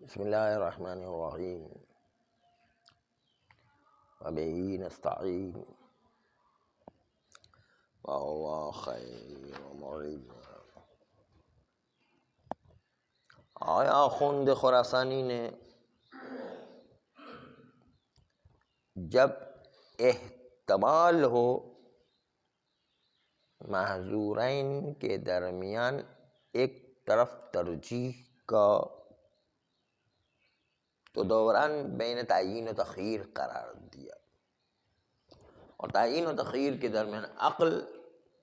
بسم اللہ الرحمن الرحیم وبہ نستعین وهو خیر معین۔ آیا آخوند خراسانی نے جب احتمال ہو محظورین کے درمیان ایک طرف ترجیح کا تو دوران بین تعیین و تخییر قرار دیا، اور تعیین و تخییر کے درمیان عقل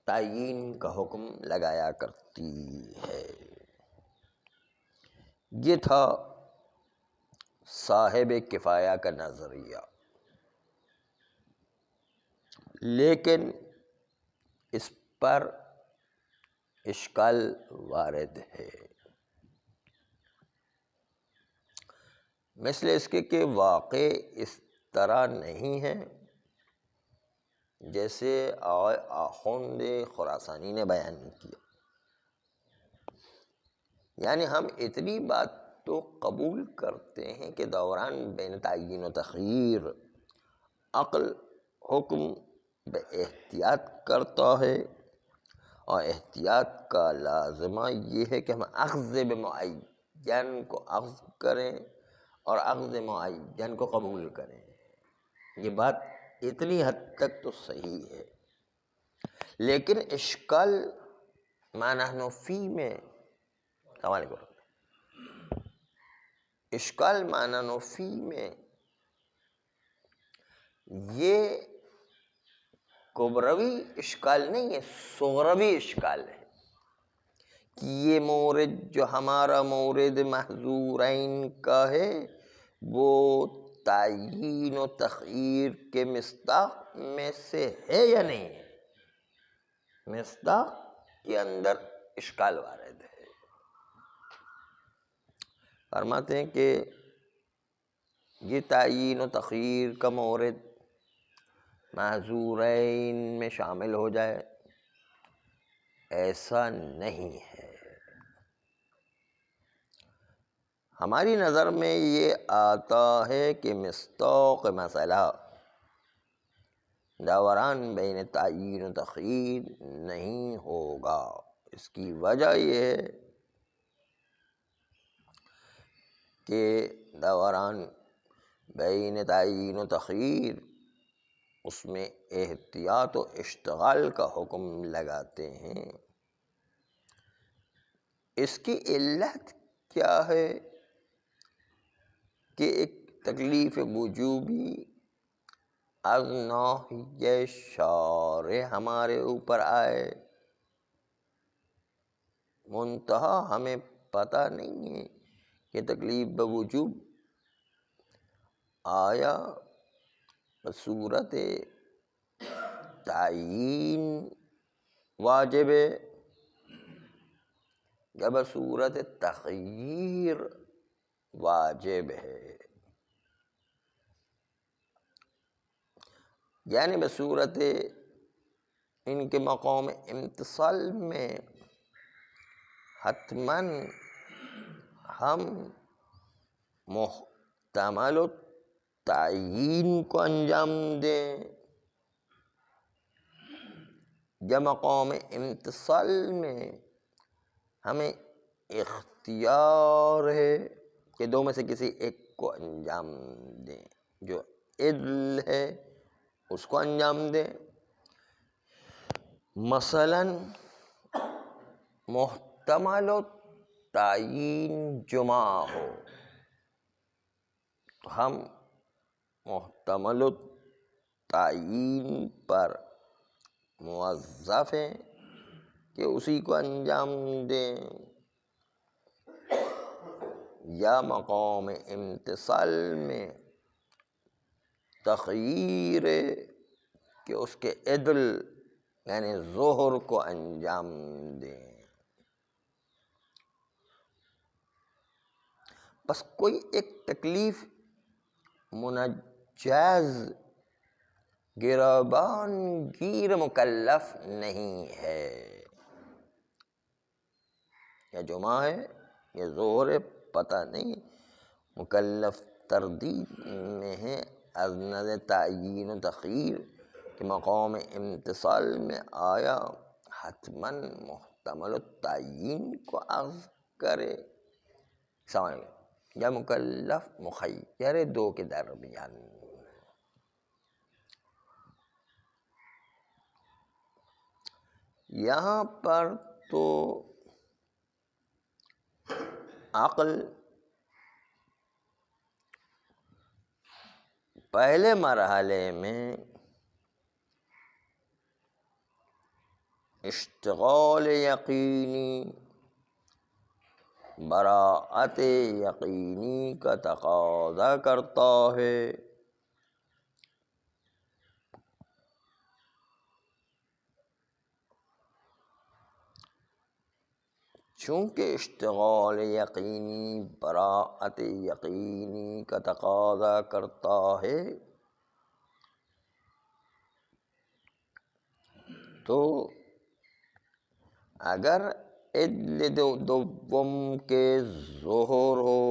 تعیین کا حکم لگایا کرتی ہے۔ یہ تھا صاحب کفایہ کا نظریہ، لیکن اس پر اشکال وارد ہے، مثل اس کے کہ واقع اس طرح نہیں ہے جیسے آخوند خراسانی نے بیان کیا۔ یعنی ہم اتنی بات تو قبول کرتے ہیں کہ دوران بین تعیین و تخییر عقل حکم بے احتیاط کرتا ہے، اور احتیاط کا لازمہ یہ ہے کہ ہم اخذ بمعین کو اخذ کریں اور اخذ معین کو قبول کریں۔ یہ بات اتنی حد تک تو صحیح ہے، لیکن اشکال ما نحن فی میں اشکال ما نحن فی میں یہ کبروی اشکال نہیں ہے، صغروی اشکال ہے کہ یہ مورد جو ہمارا مورد محظورین کا ہے وہ تعیین و تخییر کے مصداق میں سے ہے یا نہیں ہے۔ مصداق کے اندر اشکال وارد ہے۔ فرماتے ہیں کہ یہ تعیین و تخییر کا مورد محظورین میں شامل ہو جائے، ایسا نہیں ہے۔ ہماری نظر میں یہ آتا ہے کہ مصداق مسئلہ دوران بین تعیین و تخییر نہیں ہوگا۔ اس کی وجہ یہ ہے کہ دوران بین تعیین و تخییر اس میں احتیاط و اشتغال کا حکم لگاتے ہیں۔ اس کی علت کیا ہے کہ ایک تکلیف وجوبی از ناحیہ شارع ہمارے اوپر آئے، منتہا ہمیں پتہ نہیں ہے کہ تکلیف بوجوب آیا بصورت تعیین واجب ہے یا بصورت تخییر واجب ہے۔ یعنی بصورت ان کے مقام امتصال میں حتماً ہم محتمل التعیین کو انجام دیں، یا مقام امتصال میں ہمیں اختیار ہے کہ دو میں سے کسی ایک کو انجام دیں، جو عدل ہے اس کو انجام دیں۔ مثلاً محتمل التعیین جمع ہو تو ہم محتمل التعیین پر موظف ہیں کہ اسی کو انجام دیں، یا مقام امتصال میں تخییر کہ اس کے عدل یعنی ظہر کو انجام دیں۔ بس کوئی ایک تکلیف منجز گربان گیر مکلف نہیں ہے، یا جمعہ ہے یا ظہر ہے پتہ نہیں، مکلف تردید میں ہے از نظر تعیین و تخیر کہ مقام امتصال میں آیا حتماً محتمل التعیین کو اخذ کرے یا مکلف مخیر دو کے درمیان. یہاں پر تو عقل پہلے مرحلے میں اشتغال یقینی براعت یقینی کا تقاضا کرتا ہے، چونکہ اشتغال یقینی براعت یقینی کا تقاضا کرتا ہے تو اگر عدل دوم کے ظہور ہو،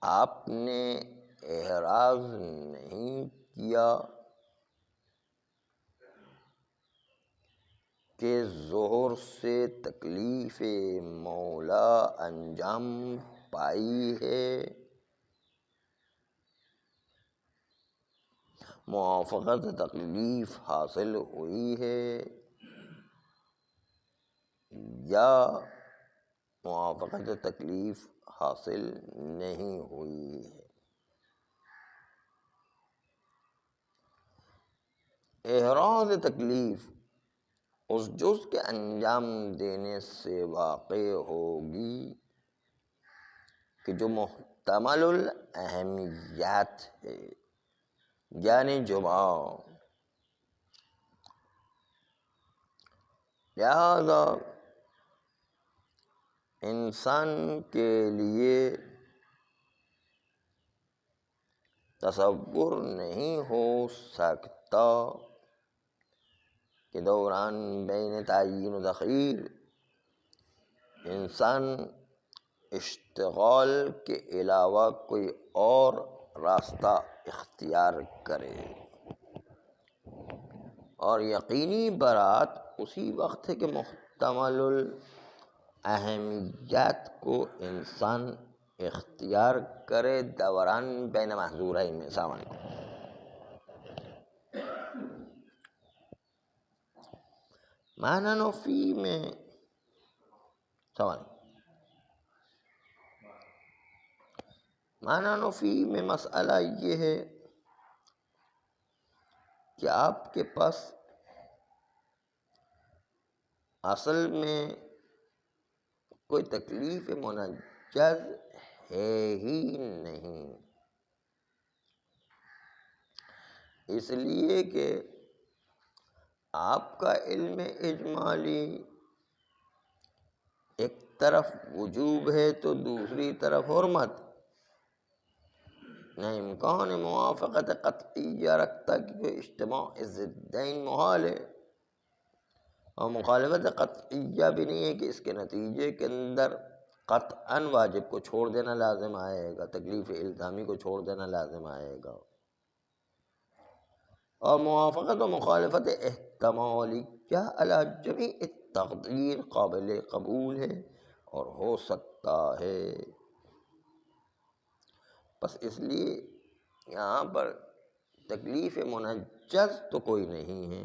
آپ نے احراز نہیں کیا کہ ظہور سے تکلیف مولا انجام پائی ہے، موافقت تکلیف حاصل ہوئی ہے، یا موافقت تکلیف حاصل نہیں ہوئی ہے. احراز تکلیف اس جز کے انجام دینے سے واقع ہوگی کہ جو محتمل الاہمیت ہے، یعنی جمع. لہذا انسان کے لیے تصور نہیں ہو سکتا کہ دوران بین تعین و تخیر انسان اشتغال کے علاوہ کوئی اور راستہ اختیار کرے، اور یقینی برات اسی وقت ہے کہ محتمل الاہمیت کو انسان اختیار کرے دوران بین محظورین میں. السلام علیکم. معنی نفی میں معنی نفی میں مسئلہ یہ ہے کہ آپ کے پاس اصل میں کوئی تکلیف منجز ہے ہی نہیں، اس لیے کہ آپ کا علم اجمالی ایک طرف وجوب ہے تو دوسری طرف حرمت. نہ امکان موافقت قطعیہ رکھتا کہ اجتماع ضدین محال ہے، اور مخالفت قطعیہ بھی نہیں ہے کہ اس کے نتیجے کے اندر قطعاً واجب کو چھوڑ دینا لازم آئے گا، تکلیف الزامی کو چھوڑ دینا لازم آئے گا. اور موافقت و مخالفت احتمالیہ علی جمیع التقدیر قابل قبول ہے اور ہو سکتا ہے. بس اس لیے یہاں پر تکلیف منجز تو کوئی نہیں ہے.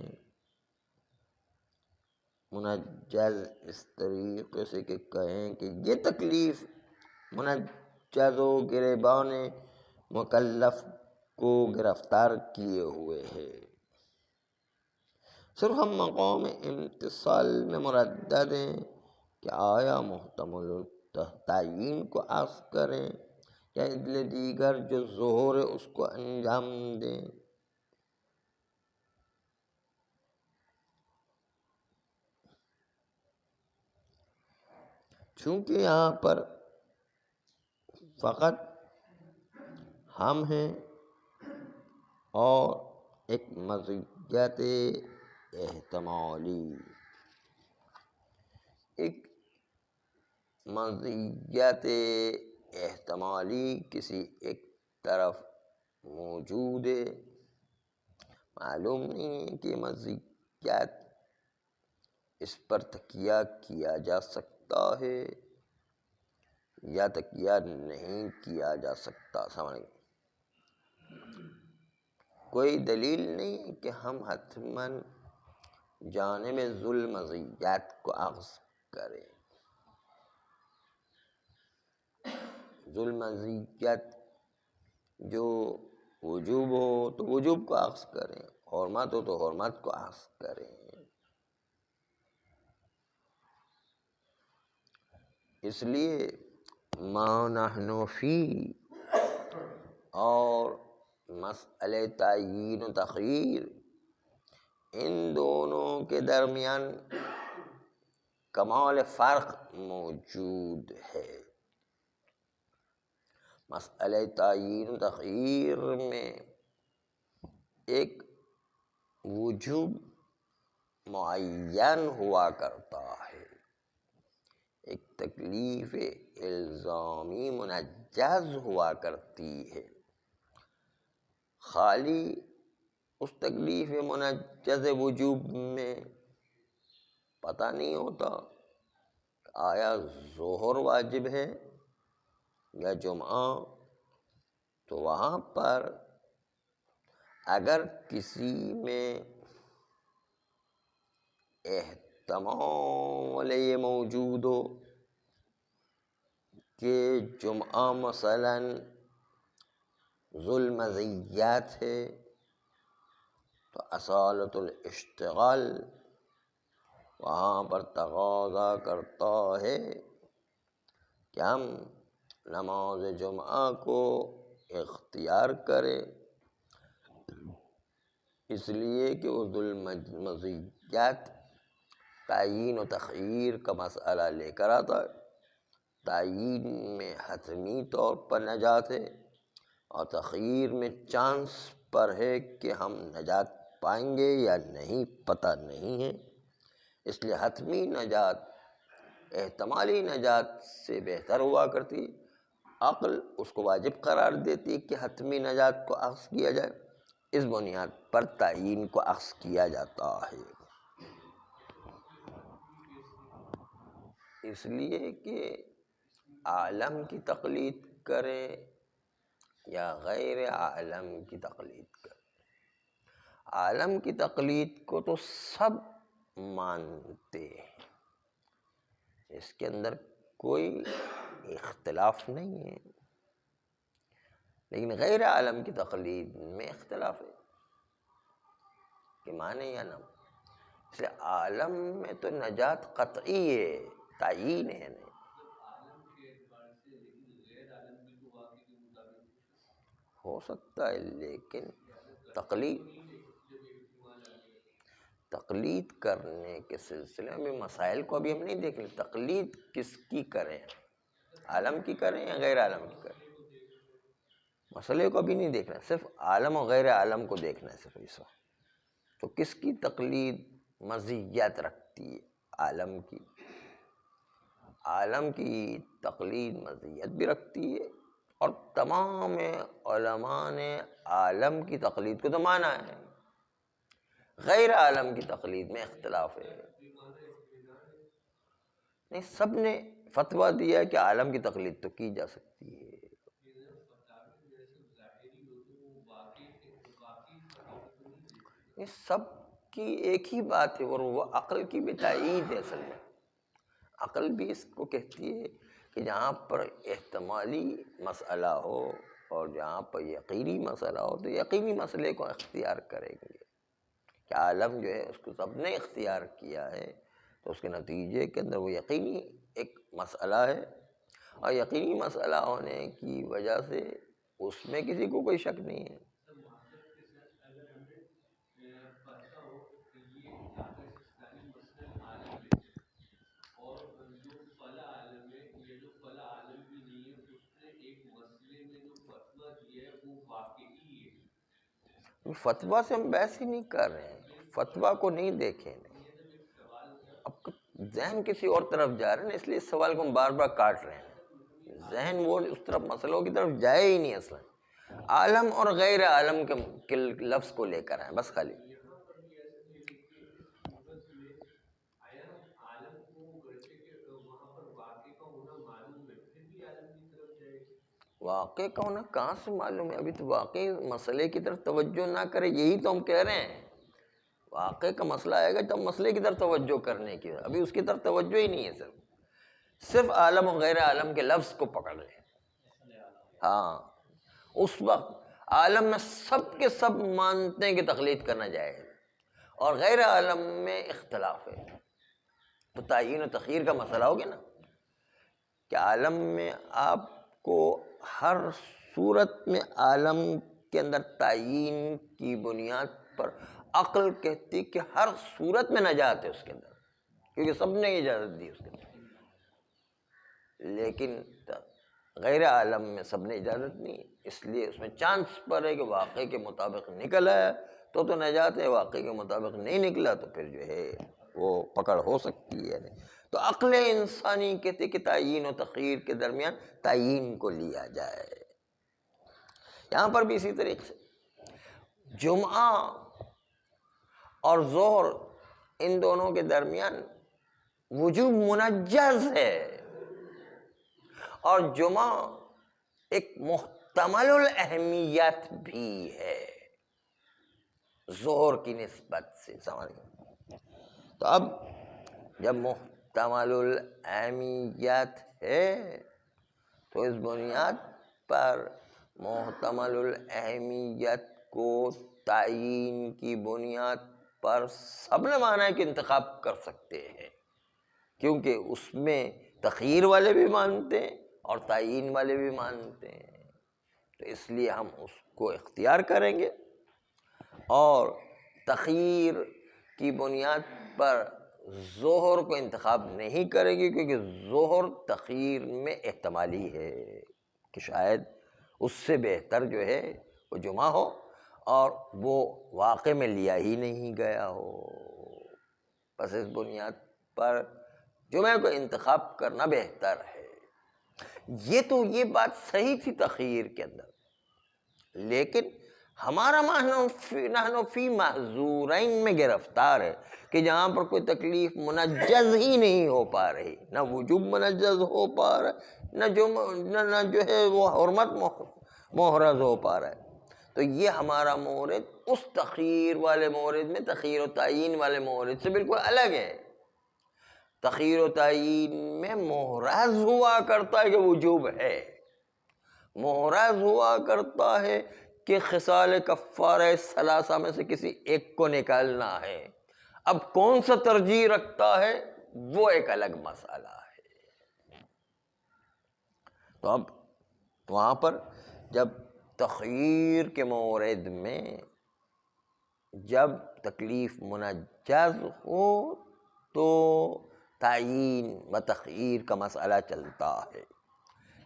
منجز اس طریقے سے کہ کہیں کہ یہ تکلیف منجز و گریبان مکلف کو گرفتار کیے ہوئے ہے. صرف ہم مقام امتصال میں مردد ہیں کہ آیا محتمل تعیین کو اخذ کریں یا عدل دیگر جو ظہور ہے اس کو انجام دیں. چونکہ یہاں پر فقط ہم ہیں اور ایک مزیت احتمالی، ایک مزیت احتمالی کسی ایک طرف موجود ہے، معلوم نہیں ہے کہ مزیت اس پر تکیہ کیا جا سکتا ہے یا تکیہ نہیں کیا جا سکتا۔ سمجھ کوئی دلیل نہیں کہ ہم حتماً جانب ذو المزیت کو اخذ کریں۔ ذو المزیت جو وجوب ہو تو وجوب کو اخذ کریں، حرمت ہو تو حرمت کو اخذ کریں۔ اس لیے ما نحن فی اور مسئلہ تعیین و تخییر، ان دونوں کے درمیان کمال فرق موجود ہے۔ مسئلہ تعیین و تخییر میں ایک وجوب معین ہوا کرتا ہے، ایک تکلیف الزامی منجز ہوا کرتی ہے۔ خالی اس تکلیف منجز وجوب میں پتہ نہیں ہوتا آیا ظہر واجب ہے یا جمعہ، تو وہاں پر اگر کسی میں احتمال یہ موجود ہو کہ جمعہ مثلاً ذو المزیت ہے، تو اصالۃ الاشتغال وہاں پر تقاضا کرتا ہے کہ ہم نماز جمعہ کو اختیار کریں، اس لیے کہ وہ ذو المزیت تعیین و تخییر کا مسئلہ لے کر آتا ہے۔ تعیین میں حتمی طور پر نجات ہے اور تخییر میں چانس پر ہے کہ ہم نجات پائیں گے یا نہیں، پتہ نہیں ہے۔ اس لیے حتمی نجات احتمالی نجات سے بہتر ہوا کرتی، عقل اس کو واجب قرار دیتی کہ حتمی نجات کو اخذ کیا جائے، اس بنیاد پر تعیین کو اخذ کیا جاتا ہے۔ اس لیے کہ عالم کی تقلید کرے یا غیر عالم کی تقلید کرے، عالم کی تقلید کو تو سب مانتے ہیں، اس کے اندر کوئی اختلاف نہیں ہے، لیکن غیر عالم کی تقلید میں اختلاف ہے کہ مانے یا نہ۔ اس لیے عالم میں تو نجات قطعی ہے، تعیین ہے نہیں۔ ہو سکتا ہے، لیکن تقلید کرنے کے سلسلے میں مسائل کو ابھی ہم نہیں دیکھ رہے، تقلید کس کی کریں، عالم کی کریں یا غیر عالم کی کریں، مسئلے کو ابھی نہیں دیکھ رہے، صرف عالم اور غیر عالم کو دیکھنا ہے صرف اس وقت۔ تو کس کی تقلید مزیت رکھتی ہے؟ عالم کی۔ عالم کی تقلید مزیت بھی رکھتی ہے، اور تمام علماء نے عالم کی تقلید کو تو مانا ہے، غیر عالم کی تقلید میں اختلاف ہے۔ نہیں، سب نے فتویٰ دیا کہ عالم کی تقلید تو کی جا سکتی ہے۔ یہ سب کی ایک ہی بات ہے، اور وہ عقل کی بھی تائید ہے۔ اصل میں عقل بھی اس کو کہتی ہے کہ جہاں پر احتمالی مسئلہ ہو اور جہاں پر یقینی مسئلہ ہو تو یقینی مسئلے کو اختیار کریں گے، کہ عالم جو ہے اس کو سب نے اختیار کیا ہے، تو اس کے نتیجے کے اندر وہ یقینی ایک مسئلہ ہے، اور یقینی مسئلہ ہونے کی وجہ سے اس میں کسی کو کوئی شک نہیں ہے۔ فتویٰ سے ہم بحث ہی نہیں کر رہے ہیں، فتویٰ کو نہیں دیکھیں۔ اب ذہن کسی اور طرف جا رہے ہیں، اس لیے اس سوال کو ہم بار بار کاٹ رہے ہیں. ذہن وہ اس طرف مسئلوں کی طرف جائے ہی نہیں اصلا. عالم اور غیر عالم کے لفظ کو لے کر آئے بس خالی. واقع کا ہونا کہاں سے معلوم ہے؟ ابھی تو واقعی مسئلے کی طرف توجہ نہ کرے، یہی تو ہم کہہ رہے ہیں. واقع کا مسئلہ آئے گا تو مسئلے کی طرف توجہ کرنے کی، ابھی اس کی طرف توجہ ہی نہیں ہے. صرف عالم و غیر عالم کے لفظ کو پکڑ لیں. ہاں، اس وقت عالم میں سب کے سب مانتے ہیں کہ تقلید کرنا جائز، اور غیر عالم میں اختلاف ہے. تو تعیین و تخییر کا مسئلہ ہو گیا نا کہ عالم میں آپ کو ہر صورت میں عالم کے اندر تعیین کی بنیاد پر عقل کہتی کہ ہر صورت میں نجات ہے اس کے اندر، کیونکہ سب نے اجازت دی اس کے اندر. لیکن غیر عالم میں سب نے اجازت نہیں، اس لیے اس میں چانس پر ہے کہ واقعے کے مطابق نکل آیا تو نجات ہے، واقعے کے مطابق نہیں نکلا تو پھر جو ہے وہ پکڑ ہو سکتی ہے. تو عقل انسانی کہتے کہ تعیین و تخییر کے درمیان تعیین کو لیا جائے. یہاں پر بھی اسی طریقے سے جمعہ اور ظہر ان دونوں کے درمیان وجوب منجز ہے، اور جمعہ ایک محتمل الاہمیت بھی ہے ظہر کی نسبت سے. سمجھ گئے؟ تو اب جب محتمل الاہمیت ہے تو اس بنیاد پر محتمل الاہمیت کو تعیین کی بنیاد پر سب نے مانا ہے کہ انتخاب کر سکتے ہیں، کیونکہ اس میں تخییر والے بھی مانتے ہیں اور تعیین والے بھی مانتے ہیں. تو اس لیے ہم اس کو اختیار کریں گے، اور تخییر کی بنیاد پر ظہر کو انتخاب نہیں کریں گے، کیونکہ ظہر تخییر میں احتمالی ہے کہ شاید اس سے بہتر جو ہے وہ جمعہ ہو، اور وہ واقع میں لیا ہی نہیں گیا ہو. بس اس بنیاد پر جمعہ کو انتخاب کرنا بہتر ہے. یہ بات صحیح تھی تخییر کے اندر، لیکن ہمارا نحن فی محظورین میں گرفتار ہے کہ جہاں پر کوئی تکلیف منجز ہی نہیں ہو پا رہی، نہ وجوب منجز ہو پا رہا، نہ جو ہے وہ حرمت محرز ہو پا رہا ہے. تو یہ ہمارا مورد اس تخییر والے مورد میں، تخییر و تعیین والے مورد سے بالکل الگ ہے. تخییر و تعیین میں محرز ہوا کرتا ہے کہ وجوب ہے، محرز ہوا کرتا ہے کہ خصال کفارہ ثلاثہ میں سے کسی ایک کو نکالنا ہے. اب کون سا ترجیح رکھتا ہے وہ ایک الگ مسئلہ ہے. تو اب وہاں پر جب تخییر کے مورد میں جب تکلیف منجز ہو تو تعیین و تخییر کا مسئلہ چلتا ہے.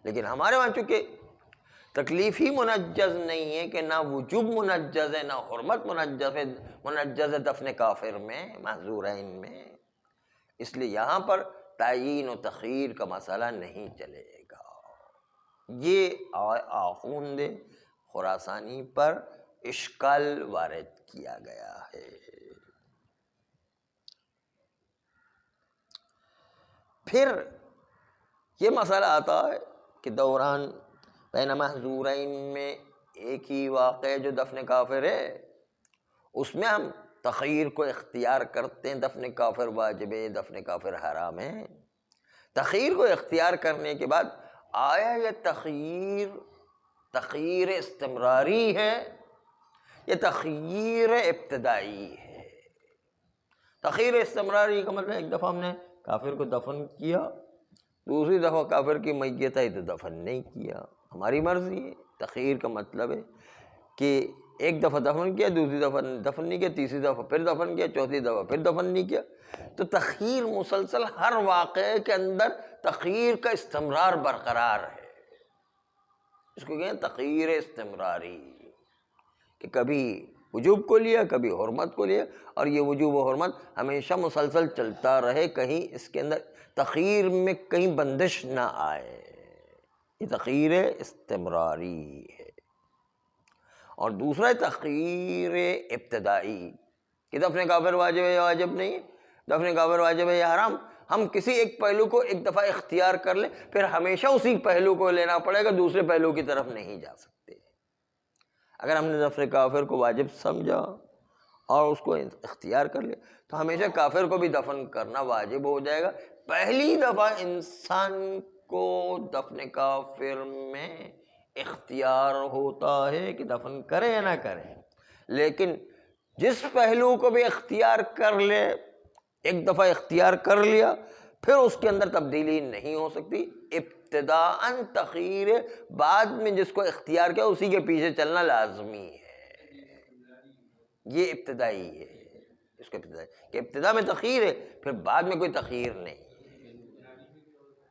لیکن ہمارے وہاں چونکہ تکلیف ہی منجز نہیں ہے کہ نہ وجوب منجز ہے، نہ حرمت منجز ہے دفن کافر میں، محظورین میں، اس لیے یہاں پر تعیین و تخییر کا مسئلہ نہیں چلے گا. یہ آخوند خراسانی پر اشکال وارد کیا گیا ہے. پھر یہ مسئلہ آتا ہے کہ دوران بین محظورین میں ایک ہی واقع جو دفن کافر ہے، اس میں ہم تخییر کو اختیار کرتے ہیں. دفن کافر واجب ہے، دفن کافر حرام ہے. تخییر کو اختیار کرنے کے بعد آیا یہ تخییر استمراری ہے یا تخییر ابتدائی ہے؟ تخییر استمراری کا مطلب ایک دفعہ ہم نے کافر کو دفن کیا، دوسری دفعہ کافر کی میت آئی تو دفن نہیں کیا، ہماری مرضی ہے. تخییر کا مطلب ہے کہ ایک دفعہ دفن کیا، دوسری دفعہ دفن نہیں کیا، تیسری دفعہ پھر دفن کیا، چوتھی دفعہ پھر دفن نہیں کیا. تو تخییر مسلسل ہر واقعے کے اندر تخییر کا استمرار برقرار ہے. اس کو کہیں تخییر استمراری، کہ کبھی وجوب کو لیا، کبھی حرمت کو لیا، اور یہ وجوب و حرمت ہمیشہ مسلسل چلتا رہے، کہیں اس کے اندر تخیر میں کہیں بندش نہ آئے، یہ تخیر استمراری ہے۔ اور دوسرا تخیر ابتدائی کہ دفن کافر واجب ہے یا واجب نہیں، دفن کافر واجب ہے یا حرام، ہم کسی ایک پہلو کو ایک دفعہ اختیار کر لیں، پھر ہمیشہ اسی پہلو کو لینا پڑے گا، دوسرے پہلو کی طرف نہیں جا سکتے۔ اگر ہم نے دفن کافر کو واجب سمجھا اور اس کو اختیار کر لیا تو ہمیشہ کافر کو بھی دفن کرنا واجب ہو جائے گا۔ پہلی دفعہ انسان کو دفن کافر میں اختیار ہوتا ہے کہ دفن کرے یا نہ کرے، لیکن جس پہلو کو بھی اختیار کر لے، ایک دفعہ اختیار کر لیا، پھر اس کے اندر تبدیلی نہیں ہو سکتی۔ ابتداءً تخیر، بعد میں جس کو اختیار کیا اسی کے پیچھے چلنا لازمی ہے، یہ ابتدائی ہے۔ اس کو ابتدائی کہ ابتدا میں تخیر ہے، پھر بعد میں کوئی تخیر نہیں۔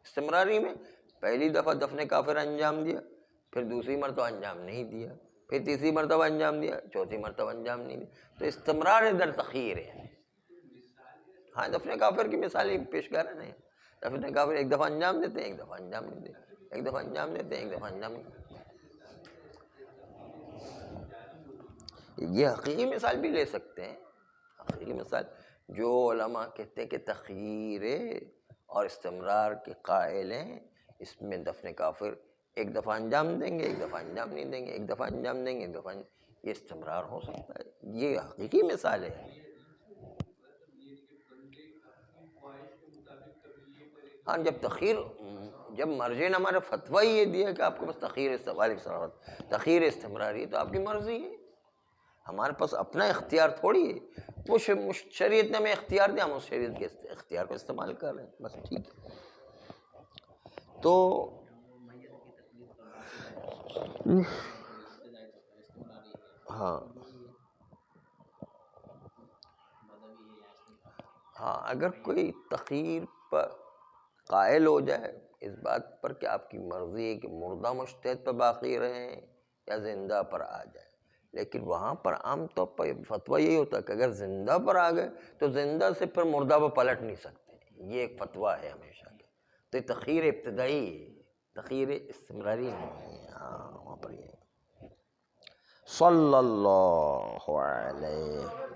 استمراری میں پہلی دفعہ دفن کافر انجام دیا، پھر دوسری مرتبہ انجام نہیں دیا، پھر تیسری مرتبہ انجام دیا، چوتھی مرتبہ انجام نہیں دیا، تو استمرار در تخیر ہے۔ ہاں دفن کافر کی مثالیں پیش کر رہے ہیں، دفن کافر ایک دفعہ انجام دیتے ہیں، ایک دفعہ انجام نہیں دیتے، ایک دفعہ انجام دیتے ہیں، ایک دفعہ انجام نہیں دیتے۔ یہ حقیقی مثال بھی لے سکتے ہیں، حقیقی مثال جو علماء کہتے ہیں کہ تخیر اور استمرار کے قائل ہیں، اس میں دفن کافر ایک دفعہ انجام دیں گے، ایک دفعہ انجام نہیں دیں گے، ایک دفعہ انجام دیں گے، ایک دفعہ یہ استمرار ہو سکتا ہے، یہ حقیقی مثال ہے۔ ہاں جب تخیر، جب مرجع نے ہمارا فتویٰ یہ دیا کہ آپ کو بس تخیر استمراری ہے تو آپ کی مرضی ہے، ہمارے پاس اپنا اختیار تھوڑی ہے، وہ شریعت نے ہمیں اختیار دیا، ہم اس شریعت کے اختیار کو استعمال کر رہے ہیں، بس ٹھیک ہے۔ تو ہاں ہاں اگر کوئی تخیر پر قائل ہو جائے اس بات پر کہ آپ کی مرضی ہے کہ مردہ مجتہد پر باقی رہیں یا زندہ پر آ جائے، لیکن وہاں پر عام طور پر فتویٰ یہی ہوتا ہے کہ اگر زندہ پر آ گئے تو زندہ سے پھر مردہ پر پلٹ نہیں سکتے، یہ ایک فتویٰ ہے ہمیشہ کا۔ تو یہ تخیر ابتدائی ہے، تخیر استمراری نہیں ہے۔ ہاں وہاں پر یہ صلی اللہ علیہ